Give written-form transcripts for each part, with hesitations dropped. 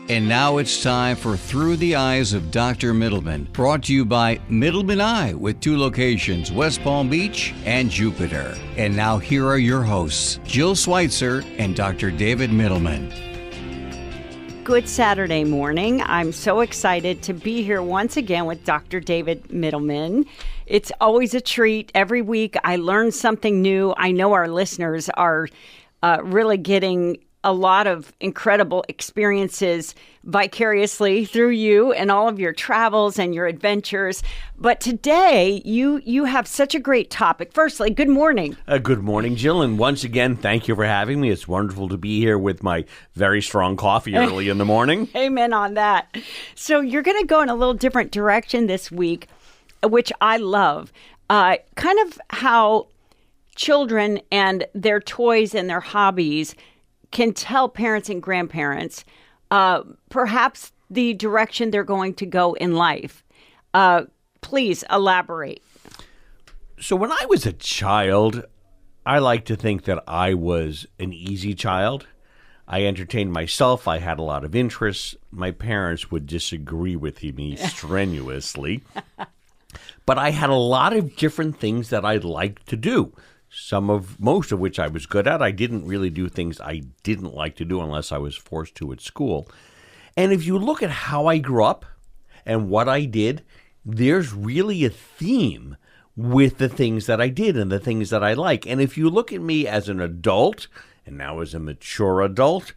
And now it's time for Through the Eyes of Dr. Mittleman, brought to you by Mittleman Eye, with 2 locations, West Palm Beach and Jupiter. And now here are your hosts, Jill Schweitzer and Dr. David Mittleman. Good Saturday morning. I'm so excited to be here once again with Dr. David Mittleman. It's always a treat. Every week I learn something new. I know our listeners are really getting a lot of incredible experiences vicariously through you and all of your travels and your adventures. But today, you have such a great topic. Firstly, good morning. Good morning, Jill. And once again, thank you for having me. It's wonderful to be here with my very strong coffee early in the morning. Amen on that. So you're going to go in a little different direction this week, which I love. Kind of how children and their toys and their hobbies can tell parents and grandparents perhaps the direction they're going to go in life. Please elaborate. So when I was a child, I like to think that I was an easy child. I entertained myself. I had a lot of interests. My parents would disagree with me strenuously. But I had a lot of different things that I liked to do. Most of which I was good at. I didn't really do things I didn't like to do unless I was forced to at school. And if you look at how I grew up and what I did, there's really a theme with the things that I did and the things that I like. And if you look at me as an adult, and now as a mature adult,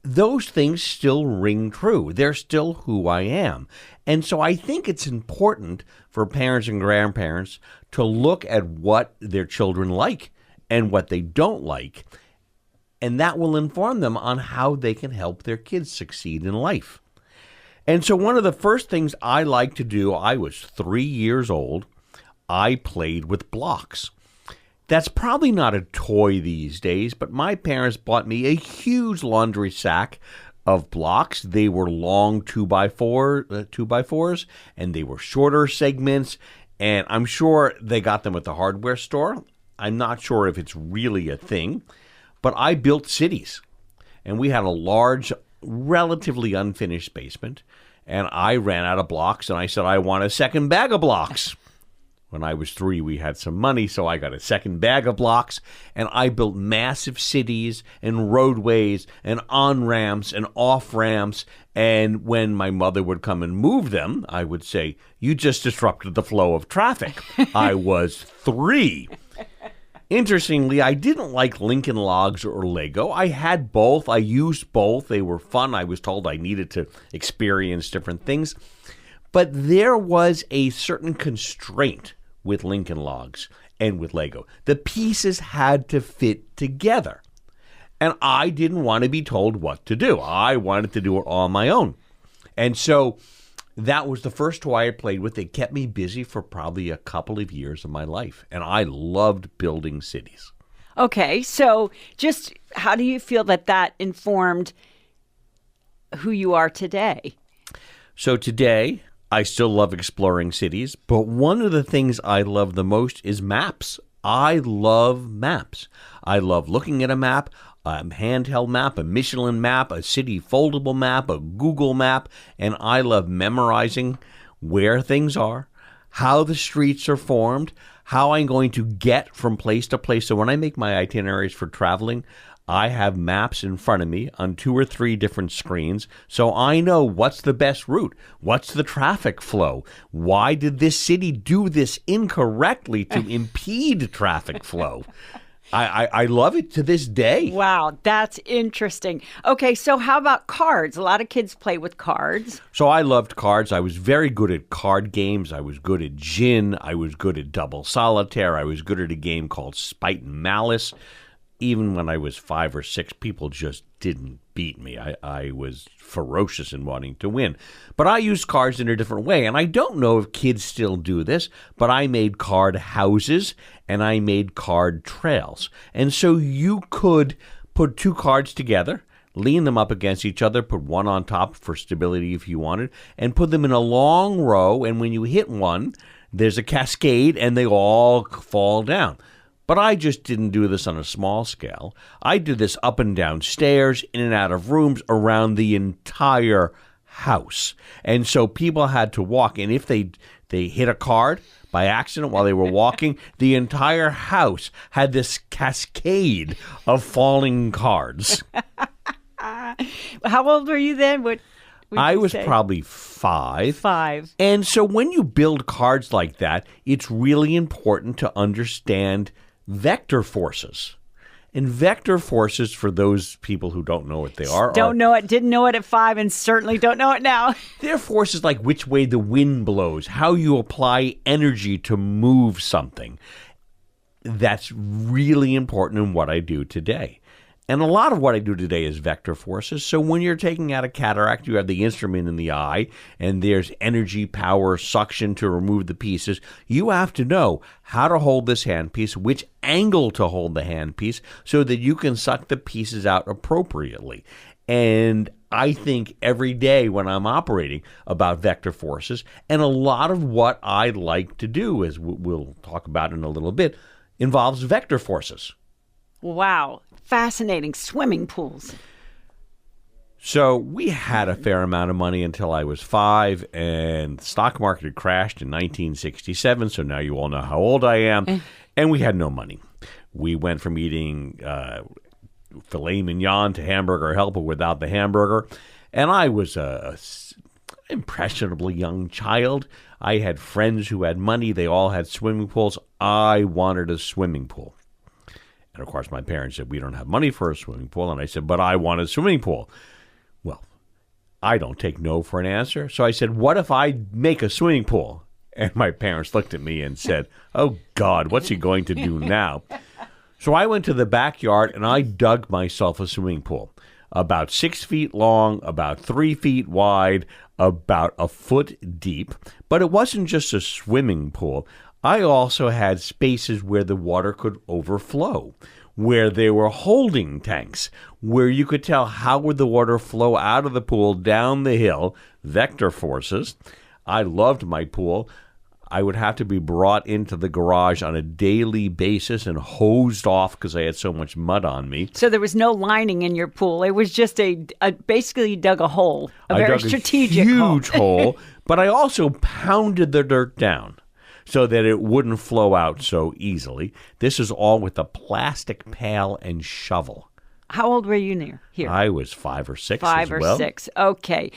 those things still ring true. They're still who I am. And so I think it's important for parents and grandparents to look at what their children like and what they don't like. And that will inform them on how they can help their kids succeed in life. And so one of the first things I like to do, I was 3 years old, I played with blocks. That's probably not a toy these days, but my parents bought me a huge laundry sack of blocks. They were long 2x4s, and they were shorter segments, and I'm sure they got them at the hardware store. I'm not sure if it's really a thing, but I built cities, and we had a large, relatively unfinished basement, and I ran out of blocks, and I said, I want a second bag of blocks. When I was 3, we had some money, so I got a second bag of blocks, and I built massive cities and roadways and on-ramps and off-ramps, and when my mother would come and move them, I would say, you just disrupted the flow of traffic. I was 3. Interestingly, I didn't like Lincoln Logs or Lego. I had both. I used both. They were fun. I was told I needed to experience different things. But there was a certain constraint with Lincoln Logs and with Lego. The pieces had to fit together. And I didn't want to be told what to do. I wanted to do it on my own. And so that was the first toy I played with. It kept me busy for probably a couple of years of my life. And I loved building cities. Okay, so just how do you feel that informed who you are today? So today, I still love exploring cities, but one of the things I love the most is maps. I love maps. I love looking at a map, a handheld map, a Mittleman map, a city foldable map, a Google map, and I love memorizing where things are, how the streets are formed, how I'm going to get from place to place. So when I make my itineraries for traveling, I have maps in front of me on 2 or 3 different screens, so I know what's the best route, what's the traffic flow, why did this city do this incorrectly to impede traffic flow. I love it to this day. Wow, that's interesting. Okay, so how about cards? A lot of kids play with cards. So I loved cards. I was very good at card games. I was good at gin. I was good at double solitaire. I was good at a game called Spite and Malice. Even when I was 5 or 6, people just didn't beat me. I was ferocious in wanting to win. But I used cards in a different way, and I don't know if kids still do this, but I made card houses and I made card trails. And so you could put 2 cards together, lean them up against each other, put one on top for stability if you wanted, and put them in a long row, and when you hit one, there's a cascade and they all fall down. But I just didn't do this on a small scale. I did this up and down stairs, in and out of rooms, around the entire house. And so people had to walk. And if they hit a card by accident while they were walking, the entire house had this cascade of falling cards. How old were you then? What would I you was say? probably 5. 5. And so when you build cards like that, it's really important to understand vector forces. And vector forces, for those people who don't know what they are, Don't know it, didn't know it at 5, and certainly don't know it now. they're forces like which way the wind blows, how you apply energy to move something. That's really important in what I do today. And a lot of what I do today is vector forces. So when you're taking out a cataract, you have the instrument in the eye, and there's energy, power, suction to remove the pieces. You have to know how to hold this handpiece, which angle to hold the handpiece, so that you can suck the pieces out appropriately. And I think every day when I'm operating about vector forces, and a lot of what I like to do, as we'll talk about in a little bit, involves vector forces. Wow. Fascinating. Swimming pools. So we had a fair amount of money until I was 5, and the stock market had crashed in 1967, so now you all know how old I am, and we had no money. We went from eating filet mignon to hamburger helper without the hamburger, and I was a impressionably young child. I had friends who had money. They all had swimming pools. I wanted a swimming pool. And, of course, my parents said, we don't have money for a swimming pool. And I said, but I want a swimming pool. Well, I don't take no for an answer. So I said, what if I make a swimming pool? And my parents looked at me and said, oh, God, what's he going to do now? So I went to the backyard and I dug myself a swimming pool. About 6 feet long, about 3 feet wide, about a foot deep. But it wasn't just a swimming pool. I also had spaces where the water could overflow, where there were holding tanks, where you could tell how would the water flow out of the pool down the hill, vector forces. I loved my pool. I would have to be brought into the garage on a daily basis and hosed off because I had so much mud on me. So there was no lining in your pool. It was just basically you dug a hole, a very strategic huge hole, but I also pounded the dirt down so that it wouldn't flow out so easily. This is all with a plastic pail and shovel. How old were you here? I was 5 or 6 5 as well. or 6. Okay.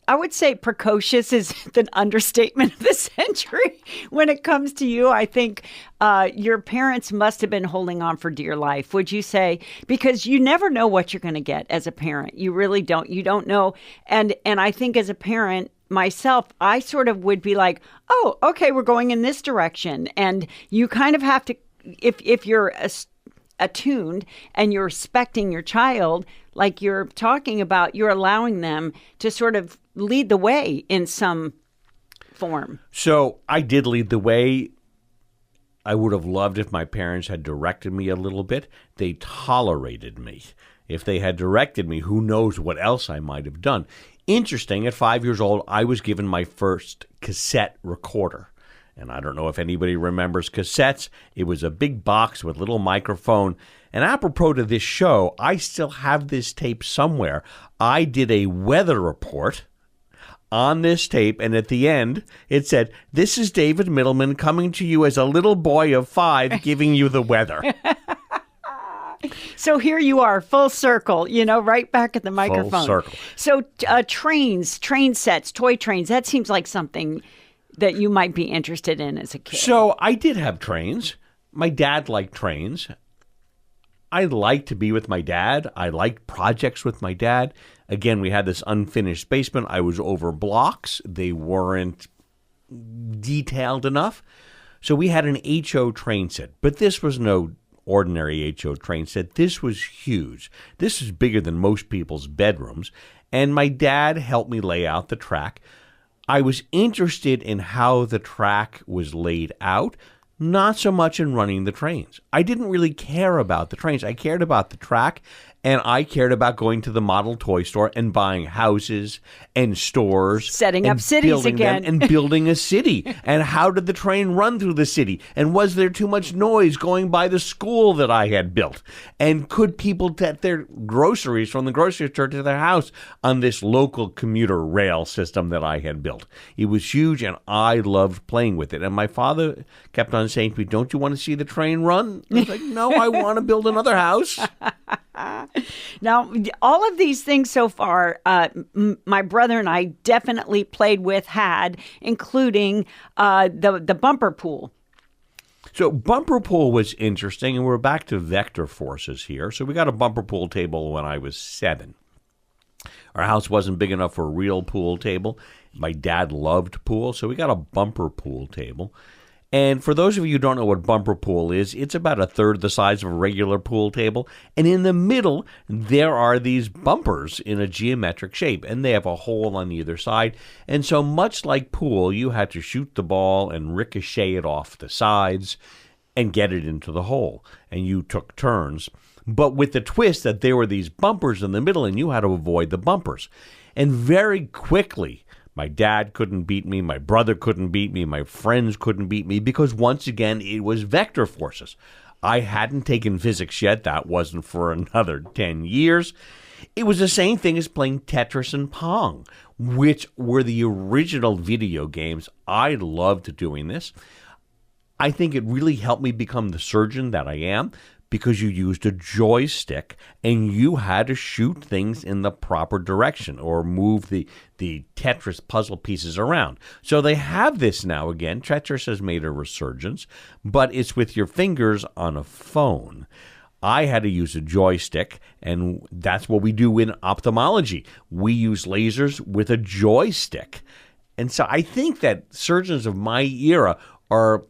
I would say precocious is the understatement of the century when it comes to you. I think your parents must have been holding on for dear life, would you say? Because you never know what you're going to get as a parent. You really don't. You don't know. And I think as a parent, myself, I sort of would be like, oh, okay, we're going in this direction. And you kind of have to, if you're attuned and you're respecting your child, like you're talking about, you're allowing them to sort of lead the way in some form. So I did lead the way. I would have loved if my parents had directed me a little bit. They tolerated me. If they had directed me, who knows what else I might have done. Interesting, at 5 years old, I was given my first cassette recorder. And I don't know if anybody remembers cassettes. It was a big box with a little microphone. And apropos to this show, I still have this tape somewhere. I did a weather report on this tape, and at the end, it said, "This is David Mittleman coming to you as a little boy of 5 giving you the weather." So here you are, full circle, right back at the microphone. Full circle. So train sets, toy trains, that seems like something that you might be interested in as a kid. So I did have trains. My dad liked trains. I liked to be with my dad. I liked projects with my dad. Again, we had this unfinished basement. I was over blocks. They weren't detailed enough. So we had an HO train set. But this was no ordinary HO train set. This was huge. This is bigger than most people's bedrooms. And my dad helped me lay out the track. I was interested in how the track was laid out, not so much in running the trains. I didn't really care about the trains. I cared about the track And I cared about going to the model toy store and buying houses and stores. Setting up cities again. And building a city. And how did the train run through the city? And was there too much noise going by the school that I had built? And could people get their groceries from the grocery store to their house on this local commuter rail system that I had built? It was huge, and I loved playing with it. And my father kept on saying to me, "Don't you want to see the train run?" I was like, "No, I want to build another house." Now, all of these things so far, my brother and I definitely played with, including the bumper pool. So bumper pool was interesting, and we're back to vector forces here. So we got a bumper pool table when I was 7. Our house wasn't big enough for a real pool table. My dad loved pool, so we got a bumper pool table. And for those of you who don't know what bumper pool is, it's about a third the size of a regular pool table. And in the middle, there are these bumpers in a geometric shape, and they have a hole on either side. And so much like pool, you had to shoot the ball and ricochet it off the sides and get it into the hole. And you took turns. But with the twist that there were these bumpers in the middle, and you had to avoid the bumpers. And very quickly, my dad couldn't beat me, my brother couldn't beat me, my friends couldn't beat me, because once again, it was vector forces. I hadn't taken physics yet. That wasn't for another 10 years. It was the same thing as playing Tetris and Pong, which were the original video games. I loved doing this. I think it really helped me become the surgeon that I am, because you used a joystick and you had to shoot things in the proper direction or move the Tetris puzzle pieces around. So they have this now again. Tetris has made a resurgence, but it's with your fingers on a phone. I had to use a joystick, and that's what we do in ophthalmology. We use lasers with a joystick. And so I think that surgeons of my era are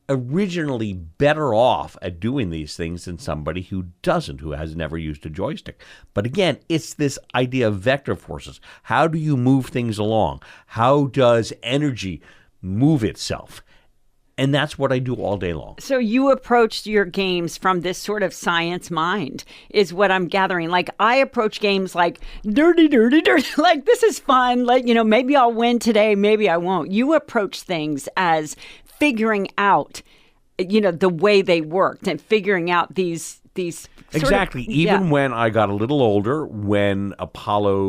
originally better off at doing these things than somebody who doesn't, who has never used a joystick. But again, it's this idea of vector forces. How do you move things along? How does energy move itself? And that's what I do all day long. So you approached your games from this sort of science mind, is what I'm gathering. Like, I approach games like dirty, like this is fun. Like, maybe I'll win today, maybe I won't. You approach things as figuring out, the way they worked and figuring out these exactly. Even when I got a little older, when Apollo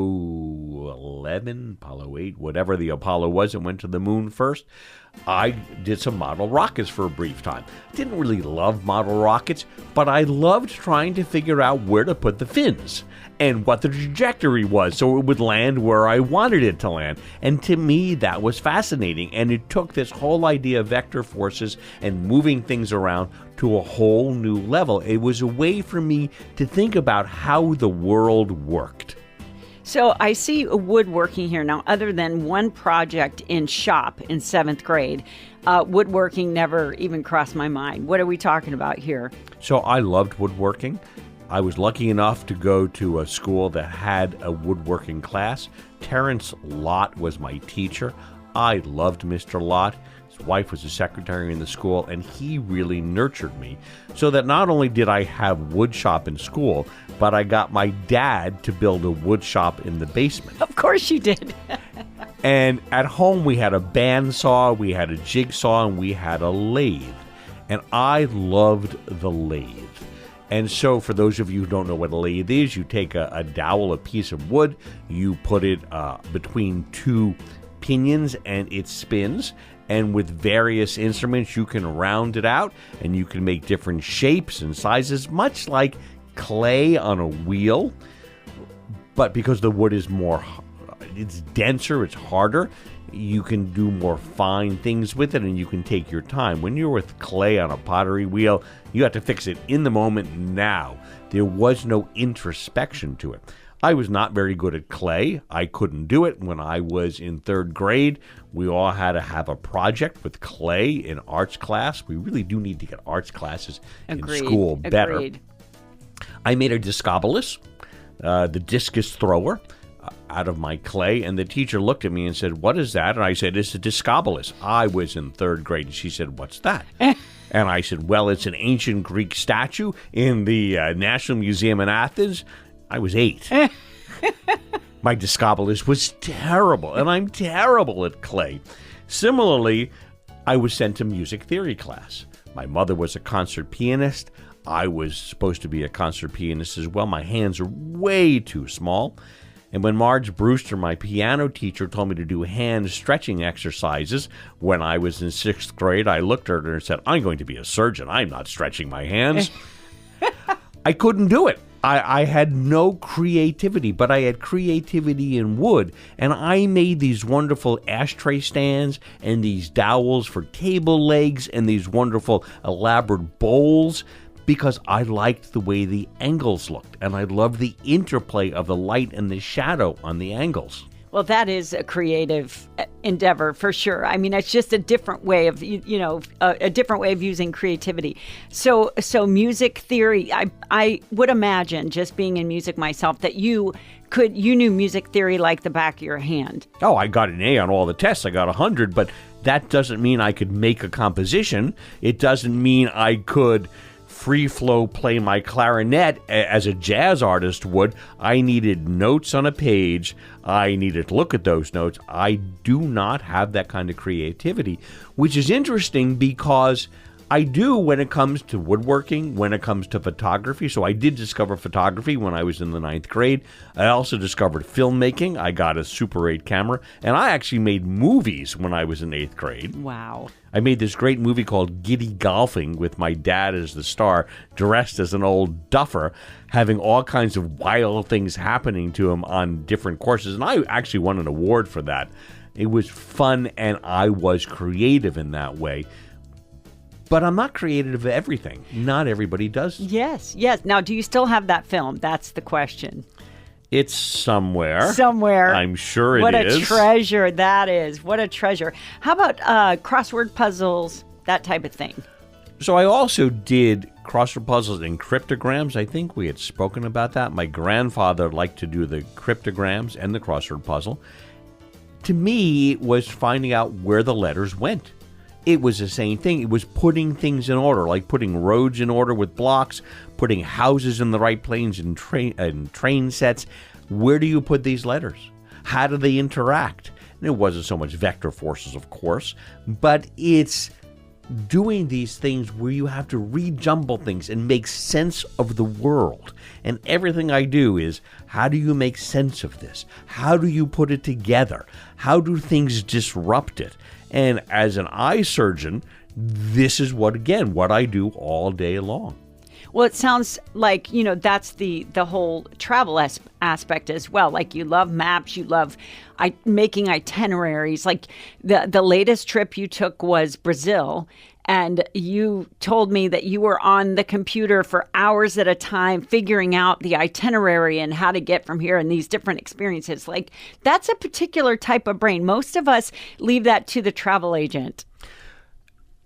11, Apollo 8, whatever the Apollo was, and went to the moon first, I did some model rockets for a brief time. Didn't really love model rockets, but I loved trying to figure out where to put the fins and what the trajectory was so it would land where I wanted it to land. And to me, that was fascinating. And it took this whole idea of vector forces and moving things around to a whole new level. It was a way for me to think about how the world worked. So I see woodworking here now. Other than one project in shop in 7th grade, woodworking never even crossed my mind. What are we talking about here? So I loved woodworking. I was lucky enough to go to a school that had a woodworking class. Terrence Lott was my teacher. I loved Mr. Lott. His wife was a secretary in the school, and he really nurtured me so that not only did I have wood shop in school, but I got my dad to build a wood shop in the basement. Of course you did. And at home we had a bandsaw, we had a jigsaw, and we had a lathe. And I loved the lathe. And so for those of you who don't know what a lathe is, you take a dowel, a piece of wood, you put it between two pinions, and it spins. And with various instruments, you can round it out, and you can make different shapes and sizes, much like clay on a wheel. But because the wood is it's denser, it's harder, you can do more fine things with it, and you can take your time. When you're with clay on a pottery wheel, you have to fix it in the moment now. There was no introspection to it. I was not very good at clay. I couldn't do it. When I was in 3rd grade, we all had to have a project with clay in arts class. We really do need to get arts classes in school better. Agreed. I made a discobolus, the discus thrower, out of my clay, and the teacher looked at me and said, "What is that?" And I said, "It's a discobolus." I was in 3rd grade, and she said, "What's that?" And I said, well, it's an ancient Greek statue in the National Museum in Athens. I was 8. My Discobolus was terrible, and I'm terrible at clay. Similarly, I was sent to music theory class. My mother was a concert pianist. I was supposed to be a concert pianist as well. My hands are way too small. And when Marge Brewster, my piano teacher, told me to do hand stretching exercises when I was in 6th grade, I looked at her and said, I'm going to be a surgeon. I'm not stretching my hands. I couldn't do it. I had no creativity, but I had creativity in wood, and I made these wonderful ashtray stands and these dowels for table legs and these wonderful elaborate bowls because I liked the way the angles looked, and I loved the interplay of the light and the shadow on the angles. Well, that is a creative endeavor for sure. I mean, it's just a different way of, a different way of using creativity. So music theory, I would imagine, just being in music myself, that you knew music theory like the back of your hand. Oh, I got an A on all the tests. I got 100, but that doesn't mean I could make a composition. It doesn't mean I could free flow play my clarinet as a jazz artist would. I needed notes on a page. I needed to look at those notes. I do not have that kind of creativity, which is interesting because I do when it comes to woodworking, when it comes to photography. So I did discover photography when I was in the 9th grade. I also discovered filmmaking. I got a Super 8 camera, and I actually made movies when I was in 8th grade. Wow. I made this great movie called Giddy Golfing with my dad as the star, dressed as an old duffer, having all kinds of wild things happening to him on different courses. And I actually won an award for that. It was fun, and I was creative in that way. But I'm not creative of everything. Not everybody does. Yes. Now, do you still have that film? That's the question. It's somewhere. I'm sure it is. What a treasure that is. What a treasure. How about crossword puzzles, that type of thing? So I also did crossword puzzles and cryptograms. I think we had spoken about that. My grandfather liked to do the cryptograms and the crossword puzzle. To me, it was finding out where the letters went. It was the same thing. It was putting things in order, like putting roads in order with blocks, putting houses in the right places and train sets. Where do you put these letters? How do they interact? And it wasn't so much vector forces, of course, but it's doing these things where you have to rejumble things and make sense of the world. And everything I do is, how do you make sense of this? How do you put it together? How do things disrupt it? And as an eye surgeon, this is what I do all day long. Well, it sounds like, that's the whole travel aspect as well. Like, you love maps, you love making itineraries. Like, the latest trip you took was Brazil, and you told me that you were on the computer for hours at a time figuring out the itinerary and how to get from here and these different experiences. Like, that's a particular type of brain. Most of us leave that to the travel agent.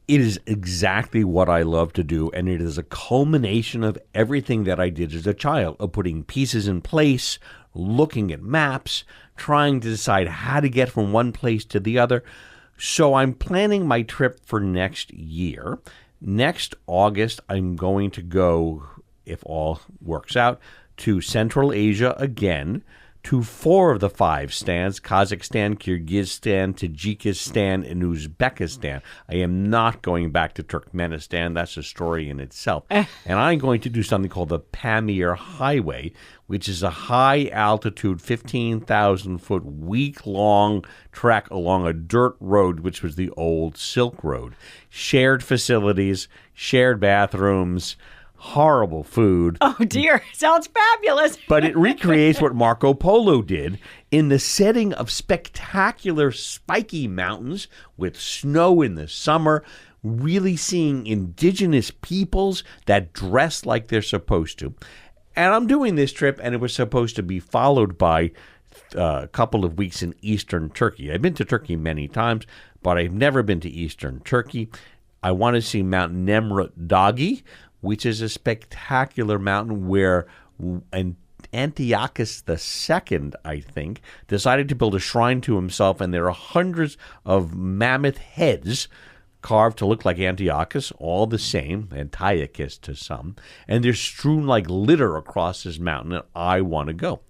It is exactly what I love to do, and it is a culmination of everything that I did as a child, of putting pieces in place, looking at maps, trying to decide how to get from one place to the other. So I'm planning my trip for next year. Next August, I'm going to go, if all works out, to Central Asia again, to 4 of the 5 stands: Kazakhstan, Kyrgyzstan, Tajikistan, and Uzbekistan. I am not going back to Turkmenistan. That's a story in itself. And I'm going to do something called the Pamir Highway, which is a high-altitude, 15,000-foot, week-long trek along a dirt road, which was the old Silk Road. Shared facilities, shared bathrooms, horrible food. Oh, dear. Sounds fabulous. But it recreates what Marco Polo did in the setting of spectacular spiky mountains with snow in the summer, really seeing indigenous peoples that dress like they're supposed to. And I'm doing this trip, and it was supposed to be followed by a couple of weeks in eastern Turkey. I've been to Turkey many times, but I've never been to eastern Turkey. I want to see Mount Nemrut Dagi, which is a spectacular mountain where Antiochus II, I think, decided to build a shrine to himself, and there are hundreds of mammoth heads carved to look like Antiochus, all the same, Antiochus to some, and they're strewn like litter across this mountain, and I want to go.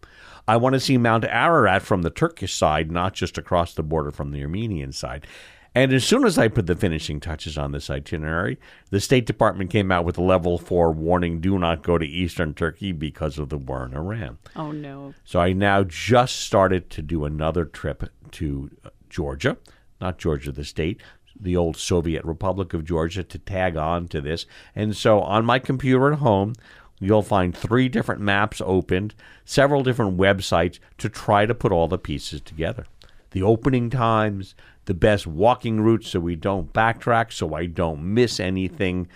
I want to see Mount Ararat from the Turkish side, not just across the border from the Armenian side. And as soon as I put the finishing touches on this itinerary, the State Department came out with a level 4 warning, do not go to eastern Turkey because of the war in Iran. Oh, no. So I now just started to do another trip to Georgia, not Georgia the state, the old Soviet Republic of Georgia, to tag on to this. And so on my computer at home, you'll find 3 different maps opened, several different websites to try to put all the pieces together. The opening times, the best walking routes so we don't backtrack, so I don't miss anything.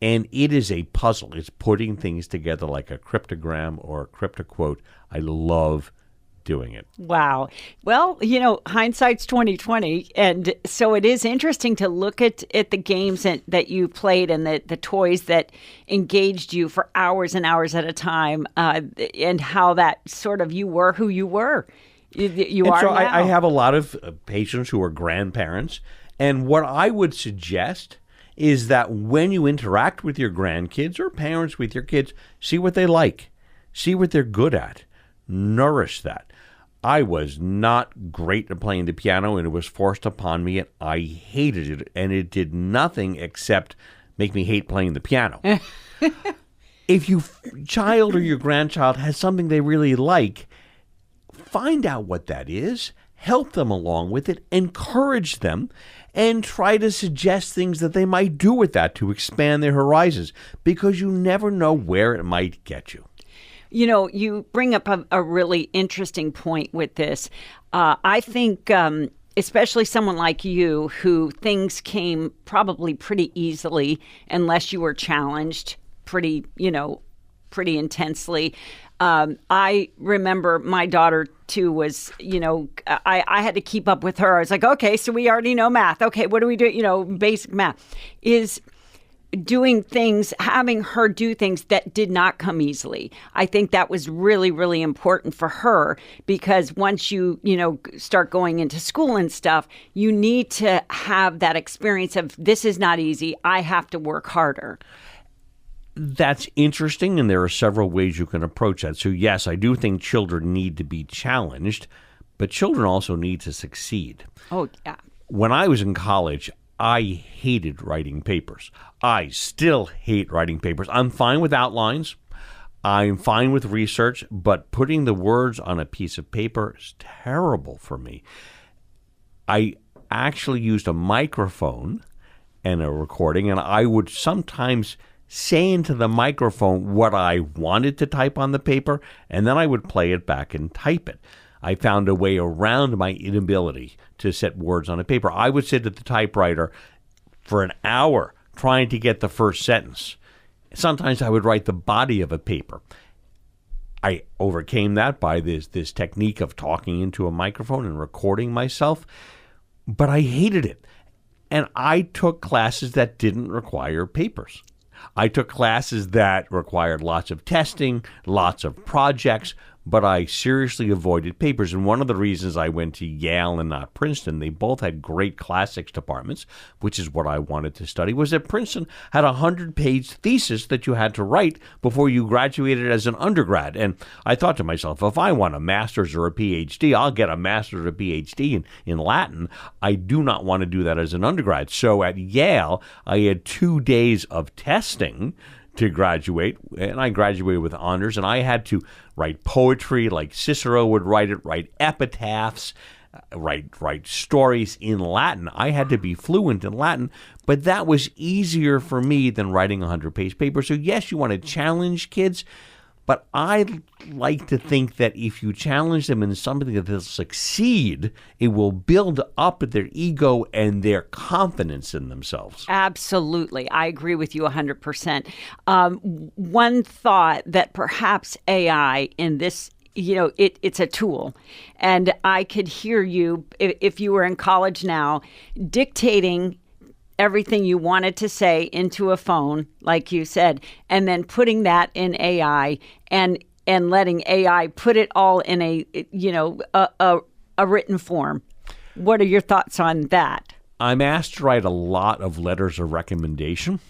And it is a puzzle. It's putting things together like a cryptogram or a cryptoquote. I love doing it. Wow. Well, hindsight's 2020, and so it is interesting to look at the games that you played and the toys that engaged you for hours and hours at a time, and how that sort of you were who you were. You and are so now. I have a lot of patients who are grandparents, and what I would suggest is that when you interact with your grandkids or parents with your kids, see what they like, see what they're good at, nourish that. I was not great at playing the piano, and it was forced upon me, and I hated it, and it did nothing except make me hate playing the piano. If your child or your grandchild has something they really like, find out what that is, help them along with it, encourage them, and try to suggest things that they might do with that to expand their horizons, because you never know where it might get you. You bring up a really interesting point with this. I think especially someone like you, who things came probably pretty easily unless you were challenged pretty intensely. I remember my daughter too was, I had to keep up with her. I was like, okay, so we already know math. Okay, what do we do? Basic math is doing things, having her do things that did not come easily. I think that was really, really important for her, because once you start going into school and stuff, you need to have that experience of, this is not easy. I have to work harder. That's interesting, and there are several ways you can approach that. So yes, I do think children need to be challenged, but children also need to succeed. Oh, yeah. When I was in college, I hated writing papers. I still hate writing papers. I'm fine with outlines. I'm fine with research, but putting the words on a piece of paper is terrible for me. I actually used a microphone and a recording, and I would sometimes say into the microphone what I wanted to type on the paper, and then I would play it back and type it. I found a way around my inability to set words on a paper. I would sit at the typewriter for an hour trying to get the first sentence. Sometimes I would write the body of a paper. I overcame that by this technique of talking into a microphone and recording myself, but I hated it. And I took classes that didn't require papers. I took classes that required lots of testing, lots of projects, but I seriously avoided papers. And one of the reasons I went to Yale and not Princeton, they both had great classics departments, which is what I wanted to study, was that Princeton had a 100-page thesis that you had to write before you graduated as an undergrad. And I thought to myself, if I want a master's or a PhD, I'll get a master's or a PhD in Latin. I do not want to do that as an undergrad. So at Yale, I had 2 days of testing to graduate, and I graduated with honors, and I had to write poetry like Cicero would write it, write epitaphs, write stories in Latin. I had to be fluent in Latin, but that was easier for me than writing a 100-page paper. So yes, you want to challenge kids, but I like to think that if you challenge them in something that they'll succeed, it will build up their ego and their confidence in themselves. Absolutely. I agree with you 100%. One thought that perhaps AI in this, it's a tool. And I could hear you, if you were in college now, dictating everything you wanted to say into a phone, like you said, and then putting that in AI and letting AI put it all in a written form. What are your thoughts on that? I'm asked to write a lot of letters of recommendation.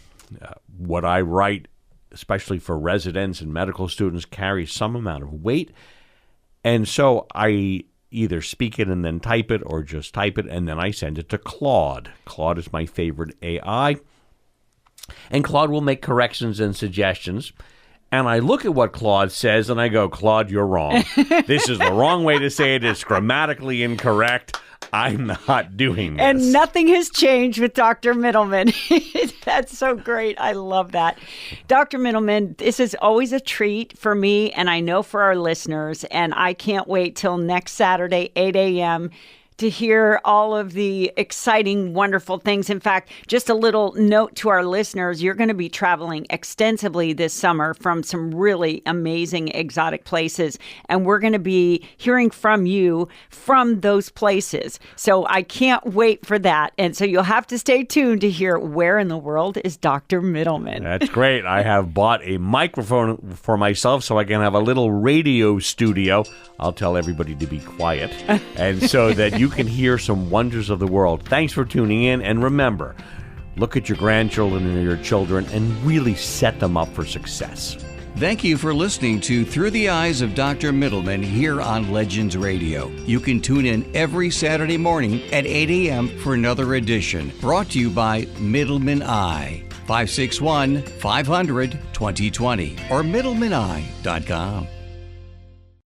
What I write, especially for residents and medical students, carries some amount of weight. And so I either speak it and then type it, or just type it and then I send it to Claude. Claude is my favorite AI. And Claude will make corrections and suggestions. And I look at what Claude says and I go, Claude, you're wrong. This is the wrong way to say it. It's grammatically incorrect. I'm not doing this. And nothing has changed with Dr. Mittleman. That's so great. I love that. Dr. Mittleman, this is always a treat for me, and I know for our listeners, and I can't wait till next Saturday, 8 a.m., to hear all of the exciting, wonderful things. In fact, just a little note to our listeners, you're going to be traveling extensively this summer from some really amazing exotic places. And we're going to be hearing from you from those places. So I can't wait for that. And so you'll have to stay tuned to hear where in the world is Dr. Mittleman. That's great. I have bought a microphone for myself so I can have a little radio studio. I'll tell everybody to be quiet. And so that you can hear some wonders of the world. Thanks for tuning in. And remember, look at your grandchildren and your children and really set them up for success. Thank you for listening to Through the Eyes of Dr. Mittleman here on Legends Radio. You can tune in every Saturday morning at 8 a.m. for another edition, brought to you by Mittleman Eye, 561-500-2020 or mittlemaneye.com.